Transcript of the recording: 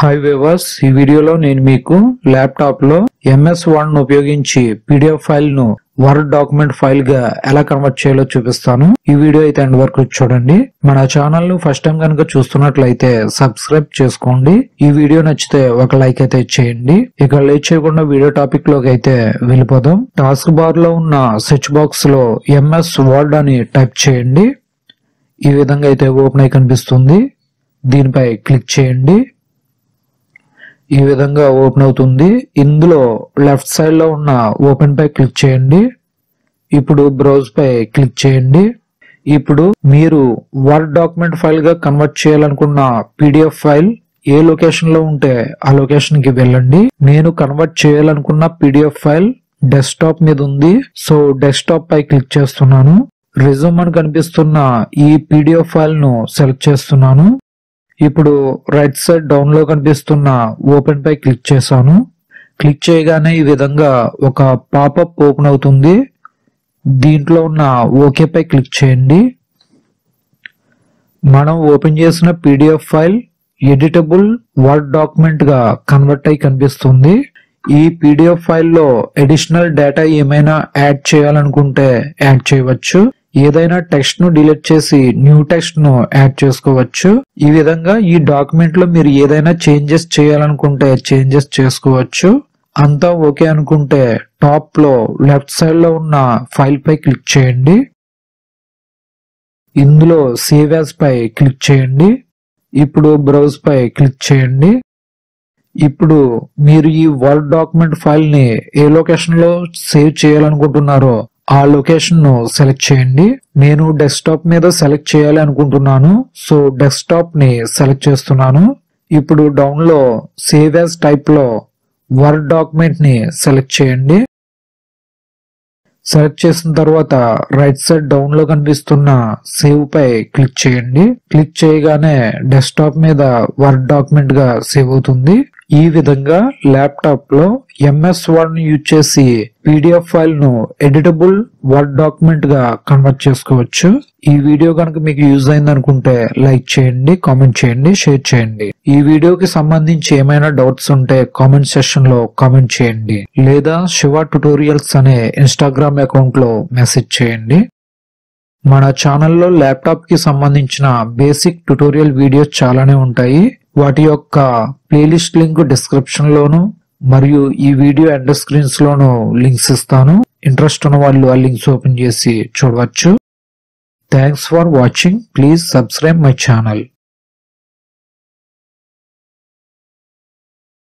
Hi viewers, ఈ వీడియోలో నేను మీకు ల్యాప్టాప్ లో MS Word ను ఉపయోగించి PDF ఫైల్ ను వర్డ్ డాక్యుమెంట్ ఫైల్ గా ఎలా కన్వర్ట్ చేయాలో చూపిస్తాను. ఈ వీడియో అయితే ఎండ్ వరకు చూడండి. మన ఛానల్ ను ఫస్ట్ టైం కనుక చూస్తున్నట్లయితే సబ్స్క్రైబ్ చేసుకోండి. ఈ వీడియో నచ్చితే ఒక లైక్ అయితే చేయండి. ఇక లేట్ చేయకుండా వీడియో టాపిక్ లోకి అయితే వెళ్ళిపోదాం. టాస్క్ బార్ లో ఉన్న సెర్చ్ బాక్స్ లో MS Word అని టైప్ చేయండి. ఈ విధంగా అయితే ఓపెన్ అయి కనిపిస్తుంది. దీనిపై క్లిక్ చేయండి. ఈ విధంగా ఓపెన్ అవుతుంది. ఇందులో లెఫ్ట్ సైడ్ లో ఉన్న ఓపెన్ పై క్లిక్ చేయండి. ఇప్పుడు బ్రౌజ్ పై క్లిక్ చేయండి. ఇప్పుడు మీరు వర్డ్ డాక్యుమెంట్ ఫైల్ గా కన్వర్ట్ చేయాలనుకున్న PDF ఫైల్ ఏ లొకేషన్ లో ఉంటే ఆ లొకేషన్ కి వెళ్ళండి. నేను కన్వర్ట్ చేయాలనుకున్న PDF ఫైల్ డెస్క్టాప్ మీద ఉంది. సో డెస్క్టాప్ పై క్లిక్ చేస్తున్నాను. రెజ్యూమ్ అని కనిపిస్తున్న ఈ PDF ఫైల్ ను సెలెక్ట్ చేస్తున్నాను. ఇప్పుడు రైట్ సైడ్ డౌన్ లో కనిపిస్తున్న ఓపెన్ పై క్లిక్ చేశాను. క్లిక్ చేయగానే ఈ విధంగా ఒక పాపప్ ఓపెన్ అవుతుంది. దీంట్లో ఉన్న ఓకే పై క్లిక్ చేయండి. మనం ఓపెన్ చేసిన PDF file editable word document గా కన్వర్ట్ అయి కనిపిస్తుంది. ఈ PDF ఫైల్లో అడిషనల్ డేటా ఏమైనా యాడ్ చేయాలనుకుంటే యాడ్ చేయవచ్చు. ఏదైనా టెక్స్ట్ ను డిలీట్ చేసి న్యూ టెక్స్ట్ ను యాడ్ చేసుకోవచ్చు. ఈ విధంగా ఈ డాక్యుమెంట్ లో మీరు ఏదైనా చేంజెస్ చేయాలనుకుంటే చేంజెస్ చేసుకోవచ్చు. అంతా ఓకే అనుకుంటే టాప్ లో లెఫ్ట్ సైడ్ లో ఉన్న ఫైల్ పై క్లిక్ చేయండి. ఇందులో సేవ్ యాజ్ పై క్లిక్ చేయండి. ఇప్పుడు బ్రౌజ్ పై క్లిక్ చేయండి. ఇప్పుడు మీరు ఈ వర్డ్ డాక్యుమెంట్ ఫైల్ ని ఏ లొకేషన్ లో సేవ్ చేయాలనుకుంటున్నారో ఆ లొకేషన్ ను సెలెక్ట్ చేయండి. నేను డెస్క్టాప్ మీద సెలెక్ట్ చేయాలి అనుకుంటున్నాను. సో డెస్క్టాప్ ని సెలెక్ట్ చేస్తున్నాను. ఇప్పుడు డౌన్ లో సేవ్ యాజ్ టైప్ లో వర్డ్ డాక్యుమెంట్ ని సెలెక్ట్ చేయండి. సెలెక్ట్ చేసిన తర్వాత రైట్ సైడ్ డౌన్ లో కనిపిస్తున్న సేవ్ పై క్లిక్ చేయండి. క్లిక్ చేయగానే డెస్క్టాప్ మీద వర్డ్ డాక్యుమెంట్ గా సేవ్ అవుతుంది. ఈ విధంగా ల్యాప్టాప్ లో MS Word ను యూజ్ చేసి PDF ఫైల్ ను ఎడిటబుల్ వర్డ్ డాక్యుమెంట్ గా కన్వర్ట్ చేసుకోవచ్చు. ఈ వీడియో కనుక మీకు యూజ్ అయింది అనుకుంటే లైక్ చేయండి, కామెంట్ చేయండి, షేర్ చేయండి. ఈ వీడియోకి సంబంధించి ఏమైనా డౌట్స్ ఉంటే కామెంట్ సెక్షన్ లో కామెంట్ చేయండి, లేదా శివ ట్యుటోరియల్స్ అనే ఇన్స్టాగ్రామ్ అకౌంట్ లో మెసేజ్ చేయండి. మన ఛానల్లో ల్యాప్టాప్ కి సంబంధించిన బేసిక్ ట్యుటోరియల్ వీడియోస్ చాలానే ఉంటాయి. వాటి యొక్క ప్లేలిస్ట్ లింక్ డిస్క్రిప్షన్ లోను మరియు ఈ వీడియో ఎండ్ స్క్రీన్స్ లోను లింక్స్ ఇస్తాను. ఇంట్రెస్ట్ ఉన్న వాళ్ళు ఆ లింక్స్ ఓపెన్ చేసి చూడవచ్చు. Thanks for watching. Please subscribe my channel.